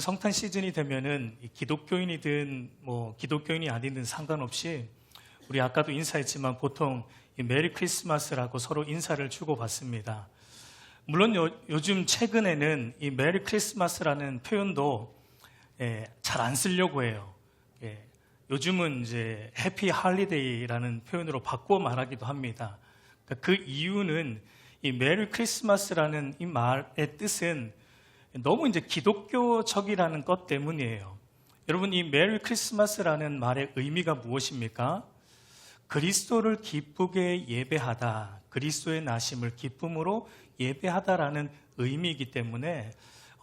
성탄 시즌이 되면은 기독교인이든 기독교인이 아니든 상관없이 우리 아까도 인사했지만 보통 메리 크리스마스라고 서로 인사를 주고받습니다. 물론 요즘 최근에는 이 메리 크리스마스라는 표현도 잘 안 쓰려고 해요. 요즘은 이제 해피 할리데이라는 표현으로 바꿔 말하기도 합니다. 그 이유는 이 메리 크리스마스라는 이 말의 뜻은 너무 이제 기독교적이라는 것 때문이에요. 여러분, 이 메리 크리스마스라는 말의 의미가 무엇입니까? 그리스도를 기쁘게 예배하다, 그리스도의 나심을 기쁨으로 예배하다라는 의미이기 때문에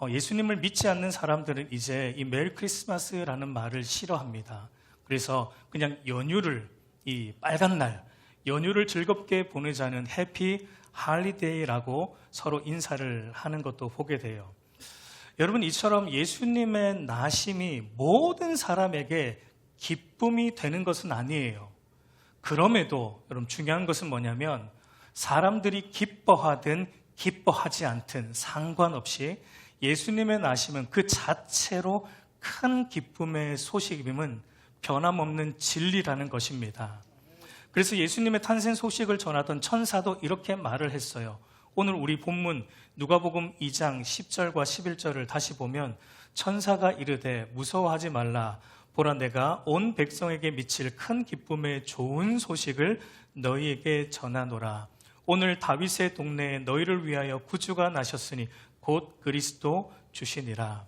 예수님을 믿지 않는 사람들은 이제 이 메리 크리스마스라는 말을 싫어합니다. 그래서 그냥 연휴를, 이 빨간 날, 연휴를 즐겁게 보내자는 해피 할리데이라고 서로 인사를 하는 것도 보게 돼요. 여러분, 이처럼 예수님의 나심이 모든 사람에게 기쁨이 되는 것은 아니에요. 그럼에도 여러분, 중요한 것은 뭐냐면 사람들이 기뻐하든 기뻐하지 않든 상관없이 예수님의 나심은 그 자체로 큰 기쁨의 소식임은 변함없는 진리라는 것입니다. 그래서 예수님의 탄생 소식을 전하던 천사도 이렇게 말을 했어요. 오늘 우리 본문 누가복음 2장 10절과 11절을 다시 보면 천사가 이르되 무서워하지 말라. 보라, 내가 온 백성에게 미칠 큰 기쁨의 좋은 소식을 너희에게 전하노라. 오늘 다윗의 동네에 너희를 위하여 구주가 나셨으니 곧 그리스도 주시니라.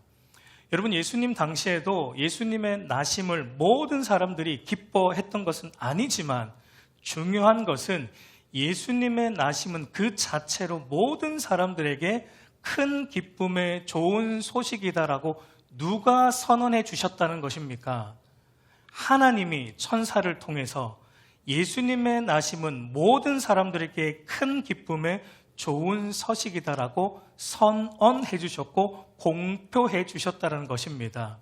여러분, 예수님 당시에도 예수님의 나심을 모든 사람들이 기뻐했던 것은 아니지만 중요한 것은 예수님의 나심은 그 자체로 모든 사람들에게 큰 기쁨의 좋은 소식이다라고 누가 선언해 주셨다는 것입니까? 하나님이 천사를 통해서 예수님의 나심은 모든 사람들에게 큰 기쁨의 좋은 소식이다라고 선언해 주셨고 공표해 주셨다는 것입니다.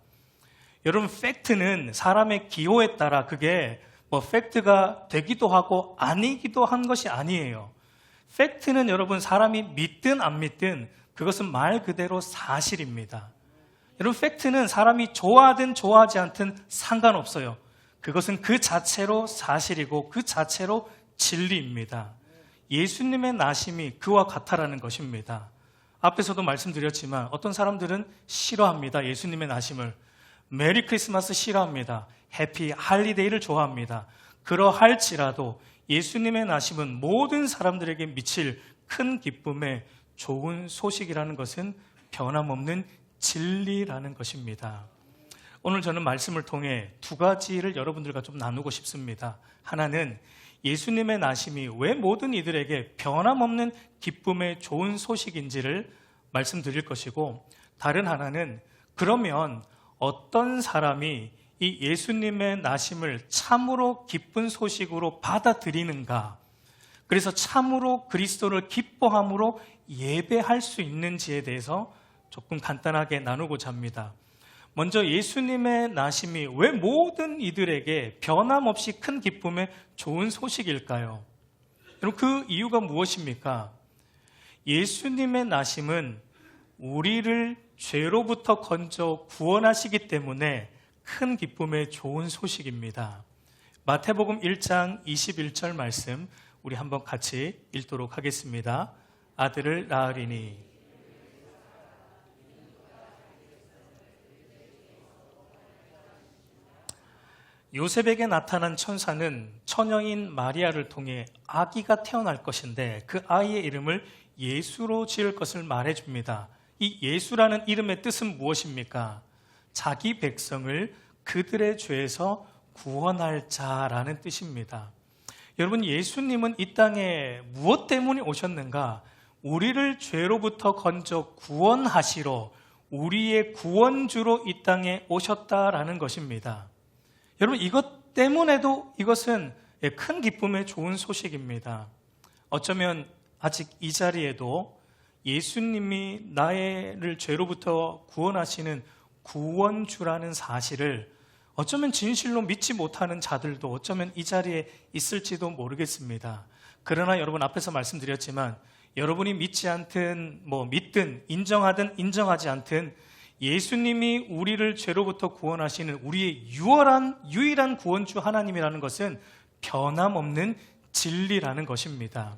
여러분, 팩트는 사람의 기호에 따라 그게 팩트가 되기도 하고 아니기도 한 것이 아니에요. 팩트는 여러분, 사람이 믿든 안 믿든 그것은 말 그대로 사실입니다. 여러분, 팩트는 사람이 좋아하든 좋아하지 않든 상관없어요. 그것은 그 자체로 사실이고 그 자체로 진리입니다. 예수님의 나심이 그와 같다라는 것입니다. 앞에서도 말씀드렸지만 어떤 사람들은 싫어합니다. 예수님의 나심을. 메리 크리스마스 싫어합니다. 해피 할리데이를 좋아합니다. 그러할지라도 예수님의 나심은 모든 사람들에게 미칠 큰 기쁨의 좋은 소식이라는 것은 변함없는 진리라는 것입니다. 오늘 저는 말씀을 통해 두 가지를 여러분들과 좀 나누고 싶습니다. 하나는 예수님의 나심이 왜 모든 이들에게 변함없는 기쁨의 좋은 소식인지를 말씀드릴 것이고, 다른 하나는 그러면 어떤 사람이 이 예수님의 나심을 참으로 기쁜 소식으로 받아들이는가, 그래서 참으로 그리스도를 기뻐함으로 예배할 수 있는지에 대해서 조금 간단하게 나누고자 합니다. 먼저 예수님의 나심이 왜 모든 이들에게 변함없이 큰 기쁨의 좋은 소식일까요? 여러분, 그 이유가 무엇입니까? 예수님의 나심은 우리를 죄로부터 건져 구원하시기 때문에 큰 기쁨의 좋은 소식입니다. 마태복음 1장 21절 말씀 우리 한번 같이 읽도록 하겠습니다. 아들을 낳으리니 요셉에게 나타난 천사는 처녀인 마리아를 통해 아기가 태어날 것인데 그 아이의 이름을 예수로 지을 것을 말해줍니다. 이 예수라는 이름의 뜻은 무엇입니까? 자기 백성을 그들의 죄에서 구원할 자라는 뜻입니다. 여러분, 예수님은 이 땅에 무엇 때문에 오셨는가? 우리를 죄로부터 건져 구원하시러 우리의 구원주로 이 땅에 오셨다라는 것입니다. 여러분, 이것 때문에도 이것은 큰 기쁨의 좋은 소식입니다. 어쩌면 아직 이 자리에도 예수님이 나를 죄로부터 구원하시는 구원주라는 사실을 어쩌면 진실로 믿지 못하는 자들도 어쩌면 이 자리에 있을지도 모르겠습니다. 그러나 여러분, 앞에서 말씀드렸지만 여러분이 믿지 않든 믿든 인정하든 인정하지 않든 예수님이 우리를 죄로부터 구원하시는 우리의 유일한 구원주 하나님이라는 것은 변함없는 진리라는 것입니다.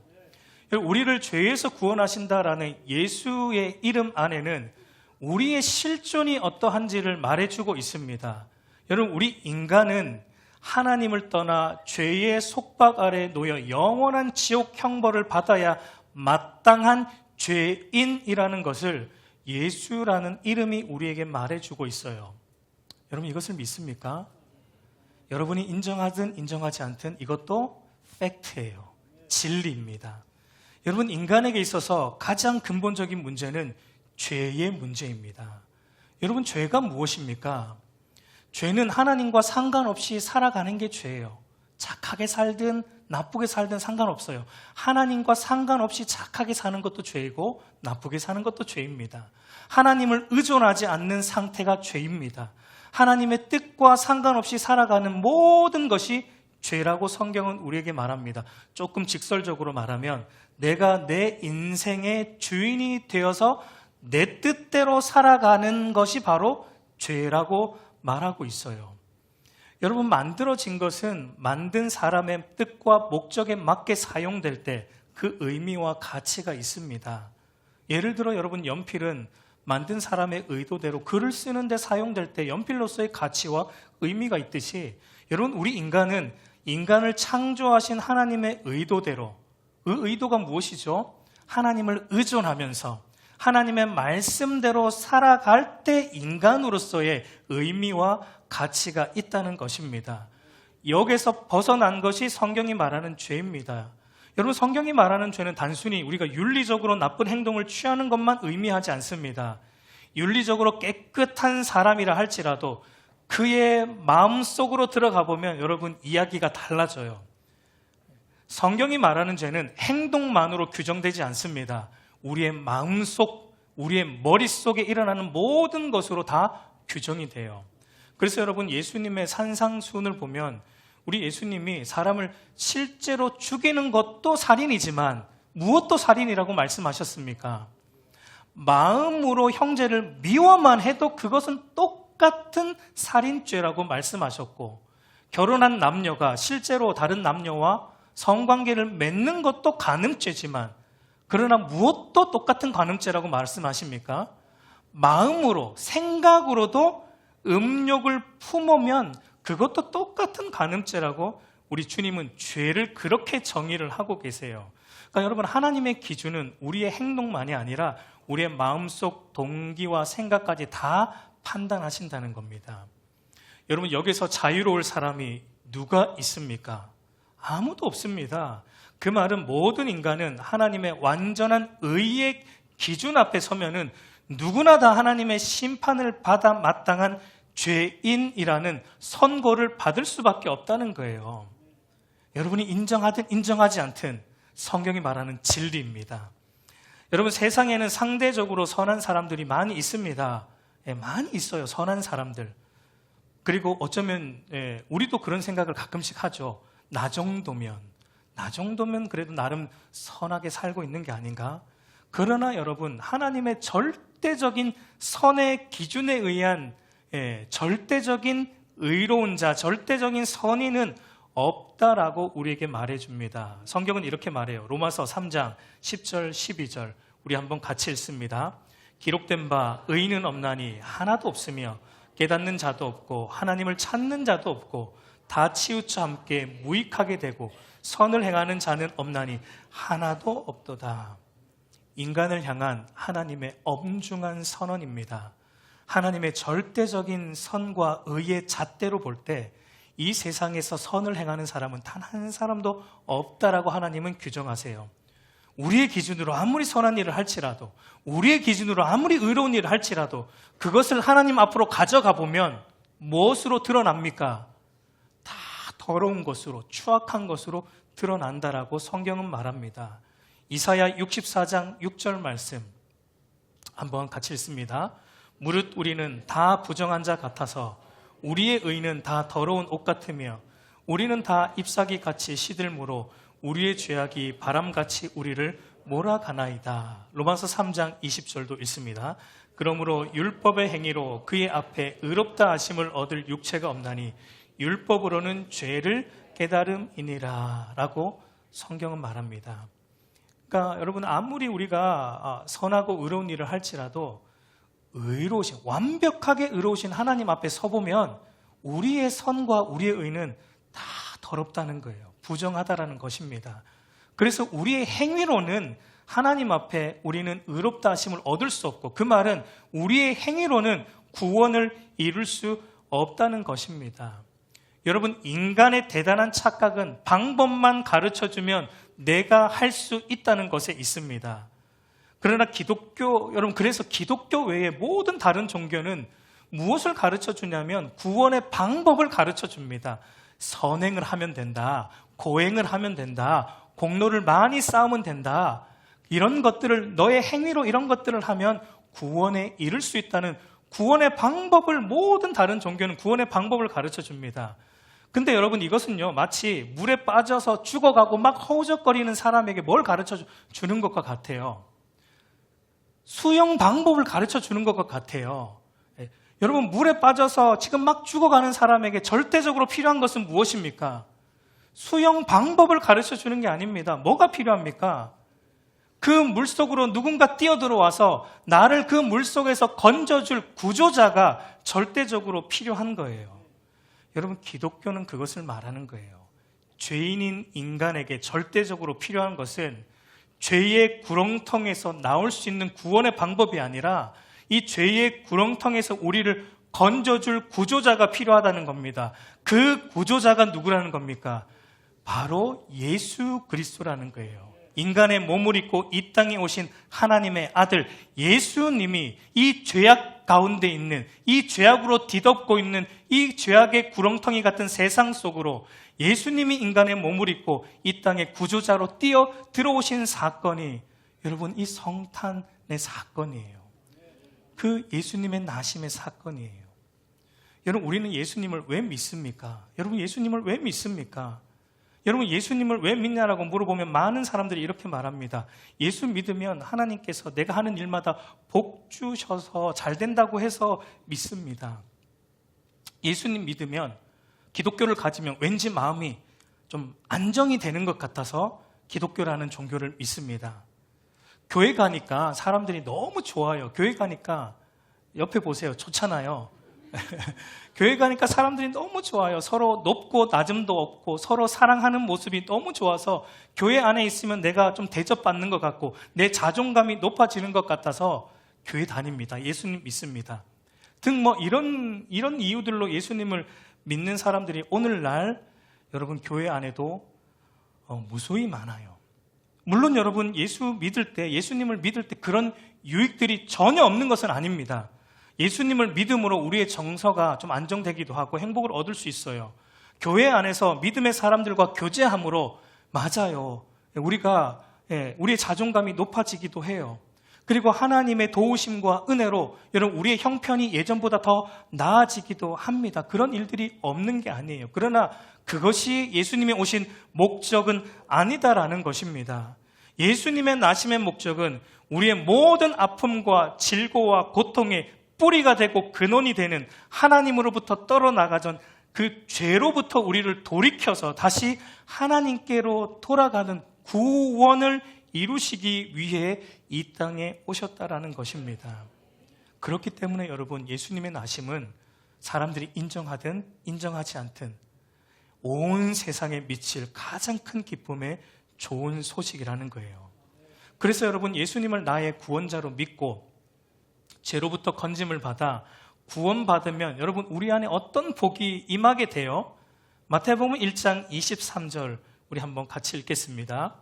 우리를 죄에서 구원하신다라는 예수의 이름 안에는 우리의 실존이 어떠한지를 말해주고 있습니다. 여러분, 우리 인간은 하나님을 떠나 죄의 속박 아래 놓여 영원한 지옥 형벌을 받아야 마땅한 죄인이라는 것을 예수라는 이름이 우리에게 말해주고 있어요. 여러분, 이것을 믿습니까? 여러분이 인정하든 인정하지 않든 이것도 팩트예요. 진리입니다. 여러분, 인간에게 있어서 가장 근본적인 문제는 죄의 문제입니다. 여러분, 죄가 무엇입니까? 죄는 하나님과 상관없이 살아가는 게 죄예요. 착하게 살든 나쁘게 살든 상관없어요. 하나님과 상관없이 착하게 사는 것도 죄이고 나쁘게 사는 것도 죄입니다. 하나님을 의존하지 않는 상태가 죄입니다. 하나님의 뜻과 상관없이 살아가는 모든 것이 죄라고 성경은 우리에게 말합니다. 조금 직설적으로 말하면 내가 내 인생의 주인이 되어서 내 뜻대로 살아가는 것이 바로 죄라고 말하고 있어요. 여러분, 만들어진 것은 만든 사람의 뜻과 목적에 맞게 사용될 때 그 의미와 가치가 있습니다. 예를 들어 여러분, 연필은 만든 사람의 의도대로 글을 쓰는데 사용될 때 연필로서의 가치와 의미가 있듯이 여러분, 우리 인간은 인간을 창조하신 하나님의 의도대로, 그 의도가 무엇이죠? 하나님을 의존하면서 하나님의 말씀대로 살아갈 때 인간으로서의 의미와 가치가 있다는 것입니다. 여기서 벗어난 것이 성경이 말하는 죄입니다. 여러분, 성경이 말하는 죄는 단순히 우리가 윤리적으로 나쁜 행동을 취하는 것만 의미하지 않습니다. 윤리적으로 깨끗한 사람이라 할지라도 그의 마음속으로 들어가 보면 여러분, 이야기가 달라져요. 성경이 말하는 죄는 행동만으로 규정되지 않습니다. 우리의 마음속, 우리의 머릿속에 일어나는 모든 것으로 다 규정이 돼요. 그래서 여러분, 예수님의 산상수훈을 보면 우리 예수님이 사람을 실제로 죽이는 것도 살인이지만 무엇도 살인이라고 말씀하셨습니까? 마음으로 형제를 미워만 해도 그것은 똑같은 살인죄라고 말씀하셨고, 결혼한 남녀가 실제로 다른 남녀와 성관계를 맺는 것도 간음죄지만 그러나 무엇도 똑같은 간음죄라고 말씀하십니까? 마음으로, 생각으로도 음욕을 품으면 그것도 똑같은 간음죄라고 우리 주님은 죄를 그렇게 정의를 하고 계세요. 그러니까 여러분, 하나님의 기준은 우리의 행동만이 아니라 우리의 마음속 동기와 생각까지 다 판단하신다는 겁니다. 여러분, 여기서 자유로울 사람이 누가 있습니까? 아무도 없습니다. 그 말은 모든 인간은 하나님의 완전한 의의 기준 앞에 서면은 누구나 다 하나님의 심판을 받아 마땅한 죄인이라는 선고를 받을 수밖에 없다는 거예요. 여러분이 인정하든 인정하지 않든 성경이 말하는 진리입니다. 여러분, 세상에는 상대적으로 선한 사람들이 많이 있습니다. 많이 있어요, 선한 사람들. 그리고 어쩌면 우리도 그런 생각을 가끔씩 하죠. 나 정도면 그래도 나름 선하게 살고 있는 게 아닌가? 그러나 여러분, 하나님의 절대적인 선의 기준에 의한 절대적인 의로운 자, 절대적인 선인은 없다라고 우리에게 말해줍니다. 성경은 이렇게 말해요. 로마서 3장 10절 12절 우리 한번 같이 읽습니다. 기록된 바 의인은 없나니 하나도 없으며 깨닫는 자도 없고 하나님을 찾는 자도 없고 다 치우쳐 함께 무익하게 되고 선을 행하는 자는 없나니 하나도 없도다. 인간을 향한 하나님의 엄중한 선언입니다. 하나님의 절대적인 선과 의의 잣대로 볼 때 이 세상에서 선을 행하는 사람은 단 한 사람도 없다라고 하나님은 규정하세요. 우리의 기준으로 아무리 선한 일을 할지라도, 우리의 기준으로 아무리 의로운 일을 할지라도 그것을 하나님 앞으로 가져가 보면 무엇으로 드러납니까? 다 더러운 것으로, 추악한 것으로 드러난다라고 성경은 말합니다. 이사야 64장 6절 말씀 한번 같이 읽습니다. 무릇 우리는 다 부정한 자 같아서 우리의 의는 다 더러운 옷 같으며 우리는 다 잎사귀같이 시들므로 우리의 죄악이 바람같이 우리를 몰아가나이다. 로마서 3장 20절도 읽습니다. 그러므로 율법의 행위로 그의 앞에 의롭다 하심을 얻을 육체가 없나니 율법으로는 죄를 깨달음이니라 라고 성경은 말합니다. 그러니까 여러분, 아무리 우리가 선하고 의로운 일을 할지라도 의로우신, 완벽하게 의로우신 하나님 앞에 서보면 우리의 선과 우리의 의는 다 더럽다는 거예요. 부정하다라는 것입니다. 그래서 우리의 행위로는 하나님 앞에 우리는 의롭다 하심을 얻을 수 없고, 그 말은 우리의 행위로는 구원을 이룰 수 없다는 것입니다. 여러분, 인간의 대단한 착각은 방법만 가르쳐주면 내가 할 수 있다는 것에 있습니다. 그러나 그래서 기독교 외의 모든 다른 종교는 무엇을 가르쳐 주냐면 구원의 방법을 가르쳐 줍니다. 선행을 하면 된다. 고행을 하면 된다. 공로를 많이 쌓으면 된다. 이런 것들을, 너의 행위로 이런 것들을 하면 구원에 이를 수 있다는 구원의 방법을, 모든 다른 종교는 구원의 방법을 가르쳐 줍니다. 근데 여러분, 이것은요, 마치 물에 빠져서 죽어가고 막 허우적거리는 사람에게 뭘 가르쳐 주는 것과 같아요. 수영 방법을 가르쳐 주는 것과 같아요. 여러분, 물에 빠져서 지금 막 죽어가는 사람에게 절대적으로 필요한 것은 무엇입니까? 수영 방법을 가르쳐 주는 게 아닙니다. 뭐가 필요합니까? 그 물속으로 누군가 뛰어들어와서 나를 그 물속에서 건져줄 구조자가 절대적으로 필요한 거예요. 여러분, 기독교는 그것을 말하는 거예요. 죄인인 인간에게 절대적으로 필요한 것은 죄의 구렁텅에서 나올 수 있는 구원의 방법이 아니라 이 죄의 구렁텅에서 우리를 건져줄 구조자가 필요하다는 겁니다. 그 구조자가 누구라는 겁니까? 바로 예수 그리스도라는 거예요. 인간의 몸을 입고 이 땅에 오신 하나님의 아들 예수님이 이 죄악 가운데 있는, 이 죄악으로 뒤덮고 있는 이 죄악의 구렁텅이 같은 세상 속으로 예수님이 인간의 몸을 입고 이 땅의 구조자로 뛰어 들어오신 사건이 여러분, 이 성탄의 사건이에요. 그 예수님의 나심의 사건이에요. 여러분, 우리는 예수님을 왜 믿습니까? 여러분, 예수님을 왜 믿습니까? 여러분, 예수님을 왜 믿냐라고 물어보면 많은 사람들이 이렇게 말합니다. 예수 믿으면 하나님께서 내가 하는 일마다 복 주셔서 잘 된다고 해서 믿습니다. 예수님 믿으면, 기독교를 가지면 왠지 마음이 좀 안정이 되는 것 같아서 기독교라는 종교를 믿습니다. 교회 가니까 사람들이 너무 좋아요. 교회 가니까 옆에 보세요. 좋잖아요. 교회 가니까 사람들이 너무 좋아요. 서로 높고 낮음도 없고 서로 사랑하는 모습이 너무 좋아서 교회 안에 있으면 내가 좀 대접받는 것 같고 내 자존감이 높아지는 것 같아서 교회 다닙니다. 예수님 믿습니다. 등 이런 이유들로 예수님을 믿는 사람들이 오늘날 여러분 교회 안에도 무수히 많아요. 물론 여러분 예수님을 믿을 때 그런 유익들이 전혀 없는 것은 아닙니다. 예수님을 믿음으로 우리의 정서가 좀 안정되기도 하고 행복을 얻을 수 있어요. 교회 안에서 믿음의 사람들과 교제함으로 맞아요. 우리의 자존감이 높아지기도 해요. 그리고 하나님의 도우심과 은혜로 여러분 우리의 형편이 예전보다 더 나아지기도 합니다. 그런 일들이 없는 게 아니에요. 그러나 그것이 예수님이 오신 목적은 아니다라는 것입니다. 예수님의 나심의 목적은 우리의 모든 아픔과 질고와 고통의 뿌리가 되고 근원이 되는 하나님으로부터 떨어나가던 그 죄로부터 우리를 돌이켜서 다시 하나님께로 돌아가는 구원을 이루시기 위해 이 땅에 오셨다라는 것입니다. 그렇기 때문에 여러분 예수님의 나심은 사람들이 인정하든 인정하지 않든 온 세상에 미칠 가장 큰 기쁨의 좋은 소식이라는 거예요. 그래서 여러분 예수님을 나의 구원자로 믿고 죄로부터 건짐을 받아 구원받으면 여러분 우리 안에 어떤 복이 임하게 돼요? 마태복음 1장 23절 우리 한번 같이 읽겠습니다.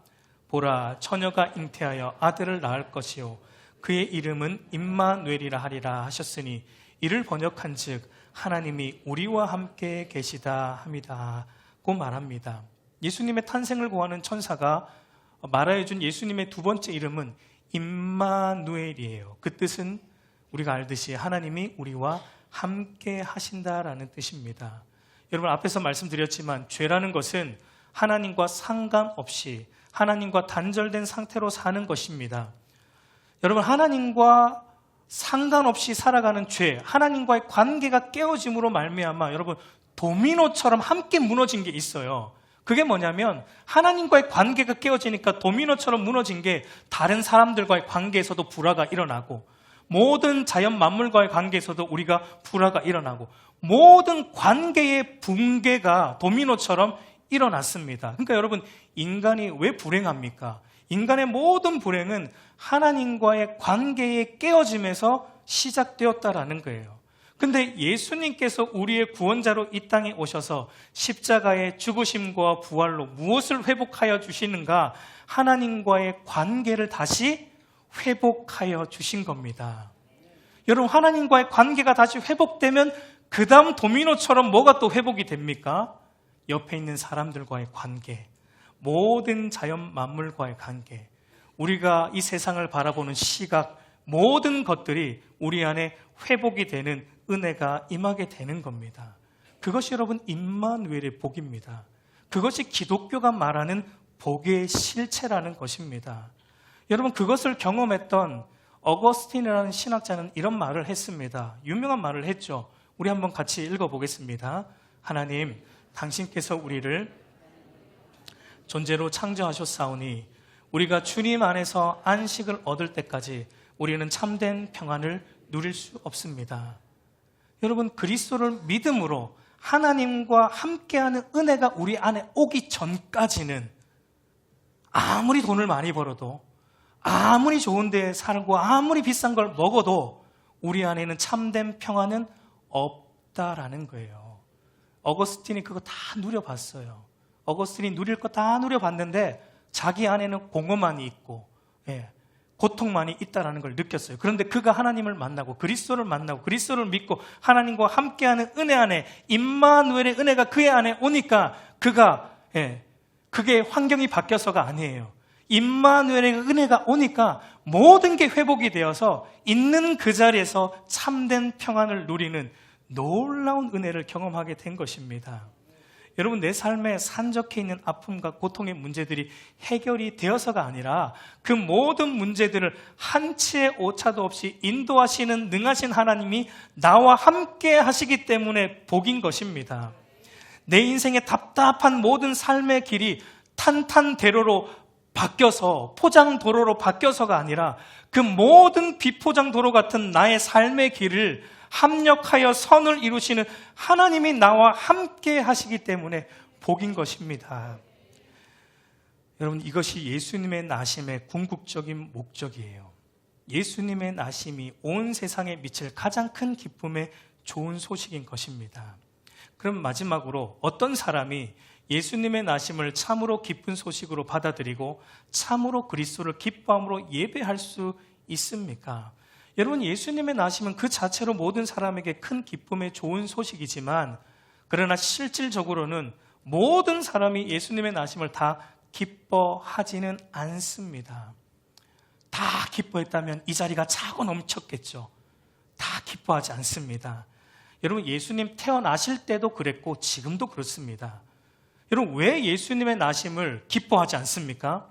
보라, 처녀가 잉태하여 아들을 낳을 것이요 그의 이름은 임마누엘이라 하리라 하셨으니 이를 번역한즉 하나님이 우리와 함께 계시다 함이다고 말합니다. 예수님의 탄생을 구하는 천사가 말하여준 예수님의 두 번째 이름은 임마누엘이에요. 그 뜻은 우리가 알듯이 하나님이 우리와 함께 하신다라는 뜻입니다. 여러분 앞에서 말씀드렸지만 죄라는 것은 하나님과 상관없이 하나님과 단절된 상태로 사는 것입니다. 여러분 하나님과 상관없이 살아가는 죄, 하나님과의 관계가 깨어짐으로 말미암아 여러분 도미노처럼 함께 무너진 게 있어요. 그게 뭐냐면 하나님과의 관계가 깨어지니까 도미노처럼 무너진 게 다른 사람들과의 관계에서도 불화가 일어나고, 모든 자연 만물과의 관계에서도 우리가 불화가 일어나고, 모든 관계의 붕괴가 도미노처럼 일어났습니다. 그러니까 여러분, 인간이 왜 불행합니까? 인간의 모든 불행은 하나님과의 관계의 깨어짐에서 시작되었다라는 거예요. 근데 예수님께서 우리의 구원자로 이 땅에 오셔서 십자가의 죽으심과 부활로 무엇을 회복하여 주시는가? 하나님과의 관계를 다시 회복하여 주신 겁니다. 여러분, 하나님과의 관계가 다시 회복되면 그 다음 도미노처럼 뭐가 또 회복이 됩니까? 옆에 있는 사람들과의 관계, 모든 자연 만물과의 관계, 우리가 이 세상을 바라보는 시각, 모든 것들이 우리 안에 회복이 되는 은혜가 임하게 되는 겁니다. 그것이 여러분 임마누엘의 복입니다. 그것이 기독교가 말하는 복의 실체라는 것입니다. 여러분, 그것을 경험했던 어거스틴이라는 신학자는 이런 말을 했습니다. 유명한 말을 했죠. 우리 한번 같이 읽어보겠습니다. 하나님, 당신께서 우리를 존재로 창조하셨사오니 우리가 주님 안에서 안식을 얻을 때까지 우리는 참된 평안을 누릴 수 없습니다. 여러분, 그리스도를 믿음으로 하나님과 함께하는 은혜가 우리 안에 오기 전까지는 아무리 돈을 많이 벌어도, 아무리 좋은 데 살고, 아무리 비싼 걸 먹어도 우리 안에는 참된 평안은 없다라는 거예요. 어거스틴이 그거 다 누려봤어요. 어거스틴이 누릴 거 다 누려봤는데 자기 안에는 공허만이 있고, 고통만이 있다라는 걸 느꼈어요. 그런데 그가 하나님을 만나고 그리스도를 만나고 그리스도를 믿고 하나님과 함께하는 은혜 안에, 임마누엘의 은혜가 그의 안에 오니까 그게 환경이 바뀌어서가 아니에요. 임마누엘의 은혜가 오니까 모든 게 회복이 되어서 있는 그 자리에서 참된 평안을 누리는 놀라운 은혜를 경험하게 된 것입니다. 여러분, 내 삶에 산적해 있는 아픔과 고통의 문제들이 해결이 되어서가 아니라 그 모든 문제들을 한치의 오차도 없이 인도하시는 능하신 하나님이 나와 함께 하시기 때문에 복인 것입니다. 내 인생의 답답한 모든 삶의 길이 탄탄대로로 바뀌어서, 포장도로로 바뀌어서가 아니라 그 모든 비포장도로 같은 나의 삶의 길을 합력하여 선을 이루시는 하나님이 나와 함께 하시기 때문에 복인 것입니다. 여러분, 이것이 예수님의 나심의 궁극적인 목적이에요. 예수님의 나심이 온 세상에 미칠 가장 큰 기쁨의 좋은 소식인 것입니다. 그럼 마지막으로 어떤 사람이 예수님의 나심을 참으로 기쁜 소식으로 받아들이고 참으로 그리스도를 기뻐함으로 예배할 수 있습니까? 여러분, 예수님의 나심은 그 자체로 모든 사람에게 큰 기쁨의 좋은 소식이지만, 그러나 실질적으로는 모든 사람이 예수님의 나심을 다 기뻐하지는 않습니다. 다 기뻐했다면 이 자리가 차고 넘쳤겠죠. 다 기뻐하지 않습니다. 여러분, 예수님 태어나실 때도 그랬고 지금도 그렇습니다. 여러분, 왜 예수님의 나심을 기뻐하지 않습니까?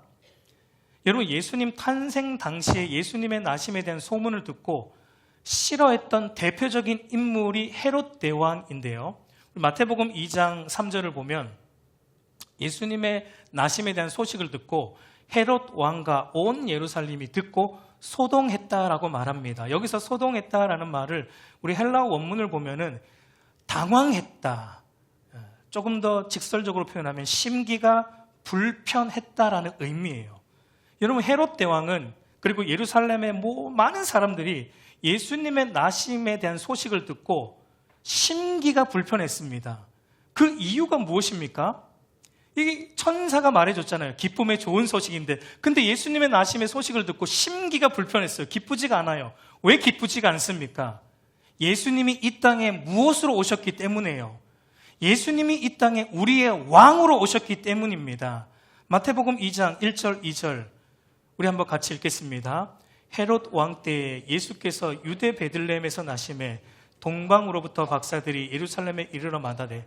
여러분, 예수님 탄생 당시에 예수님의 나심에 대한 소문을 듣고 싫어했던 대표적인 인물이 헤롯 대왕인데요. 마태복음 2장 3절을 보면 예수님의 나심에 대한 소식을 듣고 헤롯 왕과 온 예루살렘이 듣고 소동했다라고 말합니다. 여기서 소동했다라는 말을 우리 헬라어 원문을 보면은 당황했다, 조금 더 직설적으로 표현하면 심기가 불편했다라는 의미예요. 여러분, 헤롯 대왕은, 그리고 예루살렘의 많은 사람들이 예수님의 나심에 대한 소식을 듣고 심기가 불편했습니다. 그 이유가 무엇입니까? 이게 천사가 말해줬잖아요. 기쁨의 좋은 소식인데, 근데 예수님의 나심의 소식을 듣고 심기가 불편했어요. 기쁘지가 않아요. 왜 기쁘지가 않습니까? 예수님이 이 땅에 무엇으로 오셨기 때문이에요. 예수님이 이 땅에 우리의 왕으로 오셨기 때문입니다. 마태복음 2장 1절 2절 우리 한번 같이 읽겠습니다. 헤롯 왕 때에 예수께서 유대 베들레헴에서 나심에 동방으로부터 박사들이 예루살렘에 이르러 마다되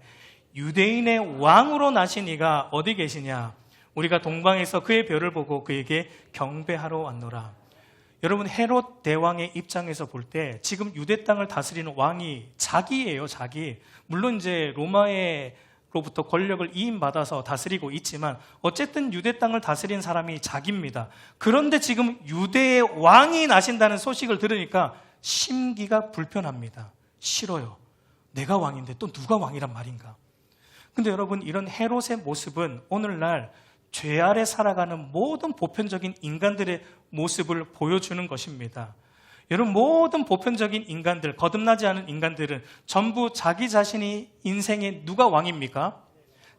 유대인의 왕으로 나신 이가 어디 계시냐? 우리가 동방에서 그의 별을 보고 그에게 경배하러 왔노라. 여러분, 헤롯 대왕의 입장에서 볼 때 지금 유대 땅을 다스리는 왕이 자기예요, 자기. 물론 이제 로부터 권력을 이임받아서 다스리고 있지만 어쨌든 유대 땅을 다스린 사람이 자기입니다. 그런데 지금 유대의 왕이 나신다는 소식을 들으니까 심기가 불편합니다. 싫어요. 내가 왕인데 또 누가 왕이란 말인가? 근데 여러분, 이런 헤롯의 모습은 오늘날 죄 아래 살아가는 모든 보편적인 인간들의 모습을 보여주는 것입니다. 여러분, 모든 보편적인 인간들, 거듭나지 않은 인간들은 전부 자기 자신이 인생에 누가 왕입니까?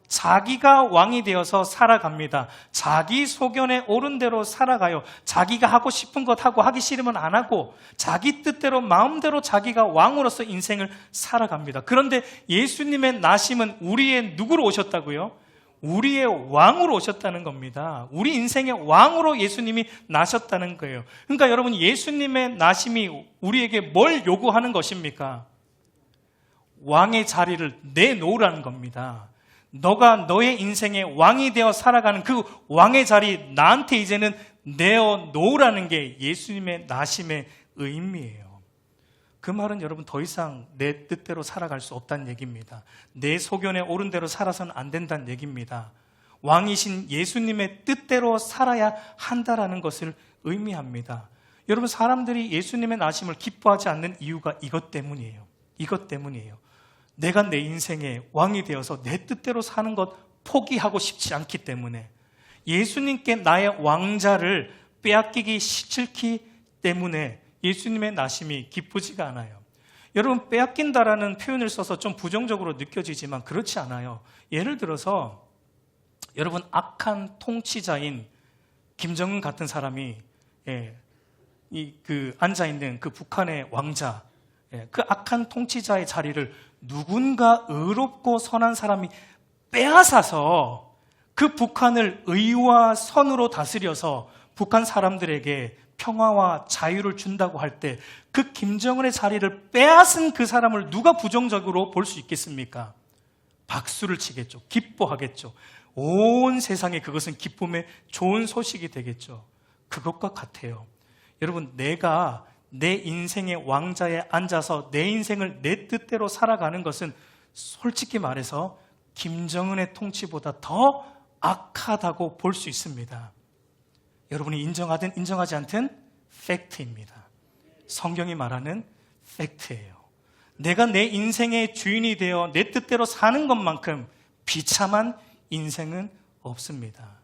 자기가 왕이 되어서 살아갑니다. 자기 소견에 옳은 대로 살아가요. 자기가 하고 싶은 것 하고 하기 싫으면 안 하고 자기 뜻대로 마음대로 자기가 왕으로서 인생을 살아갑니다. 그런데 예수님의 나심은 우리의 누구로 오셨다고요? 우리의 왕으로 오셨다는 겁니다. 우리 인생의 왕으로 예수님이 나셨다는 거예요. 그러니까 여러분, 예수님의 나심이 우리에게 뭘 요구하는 것입니까? 왕의 자리를 내놓으라는 겁니다. 너가 너의 인생의 왕이 되어 살아가는 그 왕의 자리 나한테 이제는 내어놓으라는 게 예수님의 나심의 의미예요. 그 말은 여러분, 더 이상 내 뜻대로 살아갈 수 없다는 얘기입니다. 내 소견에 옳은 대로 살아서는 안 된다는 얘기입니다. 왕이신 예수님의 뜻대로 살아야 한다라는 것을 의미합니다. 여러분, 사람들이 예수님의 나심을 기뻐하지 않는 이유가 이것 때문이에요. 이것 때문이에요. 내가 내 인생의 왕이 되어서 내 뜻대로 사는 것 포기하고 싶지 않기 때문에, 예수님께 나의 왕자를 빼앗기기 싫기 때문에 예수님의 나심이 기쁘지가 않아요. 여러분, 빼앗긴다라는 표현을 써서 좀 부정적으로 느껴지지만 그렇지 않아요. 예를 들어서 여러분, 악한 통치자인 김정은 같은 사람이 앉아있는 그 북한의 왕자, 그 악한 통치자의 자리를 누군가 의롭고 선한 사람이 빼앗아서 그 북한을 의와 선으로 다스려서 북한 사람들에게 평화와 자유를 준다고 할 때 그 김정은의 자리를 빼앗은 그 사람을 누가 부정적으로 볼 수 있겠습니까? 박수를 치겠죠. 기뻐하겠죠. 온 세상에 그것은 기쁨의 좋은 소식이 되겠죠. 그것과 같아요. 여러분, 내가 내 인생의 왕자에 앉아서 내 인생을 내 뜻대로 살아가는 것은 솔직히 말해서 김정은의 통치보다 더 악하다고 볼 수 있습니다. 여러분이 인정하든 인정하지 않든 팩트입니다. 성경이 말하는 팩트예요. 내가 내 인생의 주인이 되어 내 뜻대로 사는 것만큼 비참한 인생은 없습니다.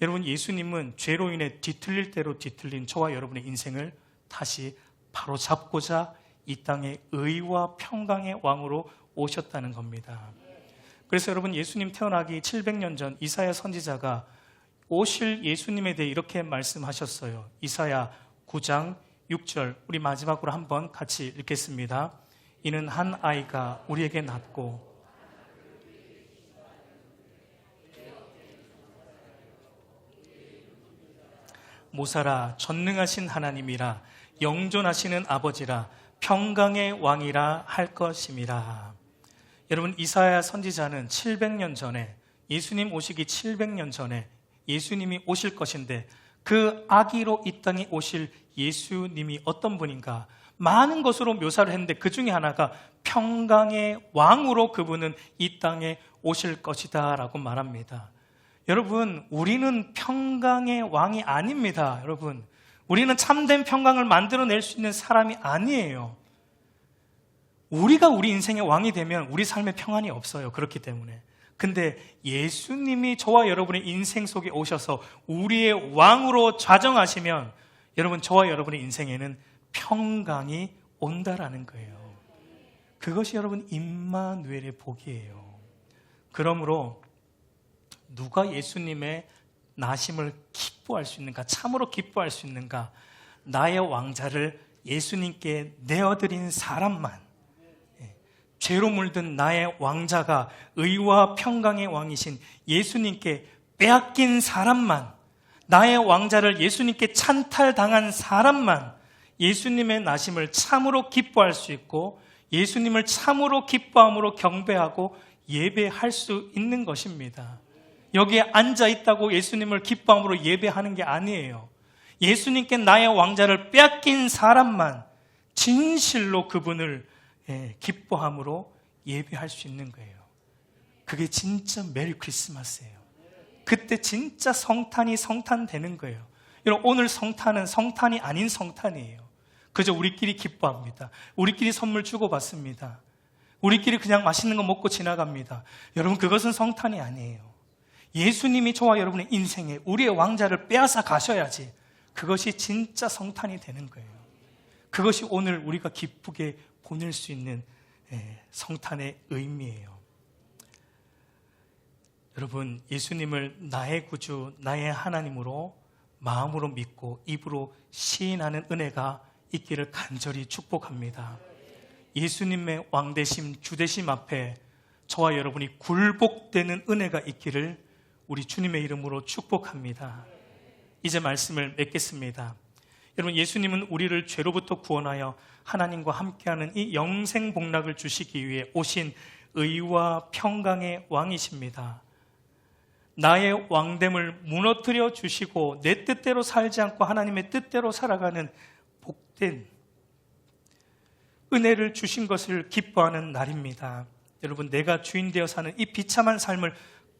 여러분, 예수님은 죄로 인해 뒤틀릴 대로 뒤틀린 저와 여러분의 인생을 다시 바로잡고자 이 땅에 의와 평강의 왕으로 오셨다는 겁니다. 그래서 여러분, 예수님 태어나기 700년 전 이사야 선지자가 오실 예수님에 대해 이렇게 말씀하셨어요. 이사야 9장 6절, 우리 마지막으로 한번 같이 읽겠습니다. 이는 한 아이가 우리에게 낳고 모사라 전능하신 하나님이라 영존하시는 아버지라 평강의 왕이라 할 것임이라. 여러분, 이사야 선지자는 700년 전에, 예수님 오시기 700년 전에 예수님이 오실 것인데 그 아기로 이 땅에 오실 예수님이 어떤 분인가 많은 것으로 묘사를 했는데 그 중에 하나가 평강의 왕으로 그분은 이 땅에 오실 것이다 라고 말합니다. 여러분, 우리는 평강의 왕이 아닙니다. 여러분, 우리는 참된 평강을 만들어낼 수 있는 사람이 아니에요. 우리가 우리 인생의 왕이 되면 우리 삶에 평안이 없어요. 그렇기 때문에. 근데 예수님이 저와 여러분의 인생 속에 오셔서 우리의 왕으로 좌정하시면 여러분, 저와 여러분의 인생에는 평강이 온다라는 거예요. 그것이 여러분 임마누엘의 복이에요. 그러므로 누가 예수님의 나심을 기뻐할 수 있는가, 참으로 기뻐할 수 있는가? 나의 왕자를 예수님께 내어드린 사람만, 죄로 물든 나의 왕자가 의와 평강의 왕이신 예수님께 빼앗긴 사람만, 나의 왕자를 예수님께 찬탈당한 사람만 예수님의 나심을 참으로 기뻐할 수 있고 예수님을 참으로 기뻐함으로 경배하고 예배할 수 있는 것입니다. 여기에 앉아있다고 예수님을 기뻐함으로 예배하는 게 아니에요. 예수님께 나의 왕자를 빼앗긴 사람만 진실로 그분을 기뻐함으로 예배할 수 있는 거예요. 그게 진짜 메리 크리스마스예요. 그때 진짜 성탄이 성탄되는 거예요. 여러분, 오늘 성탄은 성탄이 아닌 성탄이에요. 그저 우리끼리 기뻐합니다. 우리끼리 선물 주고받습니다. 우리끼리 그냥 맛있는 거 먹고 지나갑니다. 여러분, 그것은 성탄이 아니에요. 예수님이 저와 여러분의 인생에 우리의 왕자를 빼앗아 가셔야지 그것이 진짜 성탄이 되는 거예요. 그것이 오늘 우리가 기쁘게 보낼 수 있는 성탄의 의미예요. 여러분, 예수님을 나의 구주, 나의 하나님으로 마음으로 믿고 입으로 시인하는 은혜가 있기를 간절히 축복합니다. 예수님의 왕되심, 주되심 앞에 저와 여러분이 굴복되는 은혜가 있기를 우리 주님의 이름으로 축복합니다. 이제 말씀을 맺겠습니다. 여러분, 예수님은 우리를 죄로부터 구원하여 하나님과 함께하는 이 영생 복락을 주시기 위해 오신 의와 평강의 왕이십니다. 나의 왕됨을 무너뜨려 주시고 내 뜻대로 살지 않고 하나님의 뜻대로 살아가는 복된 은혜를 주신 것을 기뻐하는 날입니다. 여러분, 내가 주인 되어 사는 이 비참한 삶을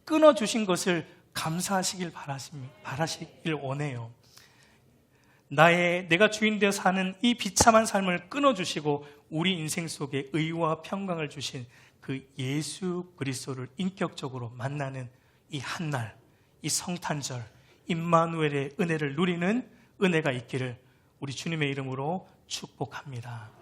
끊어주신 것을 감사하시길 바라시길 원해요. 내가 주인 되어 사는 이 비참한 삶을 끊어주시고 우리 인생 속에 의와 평강을 주신 그 예수 그리스도를 인격적으로 만나는 이 한날, 이 성탄절, 임마누엘의 은혜를 누리는 은혜가 있기를 우리 주님의 이름으로 축복합니다.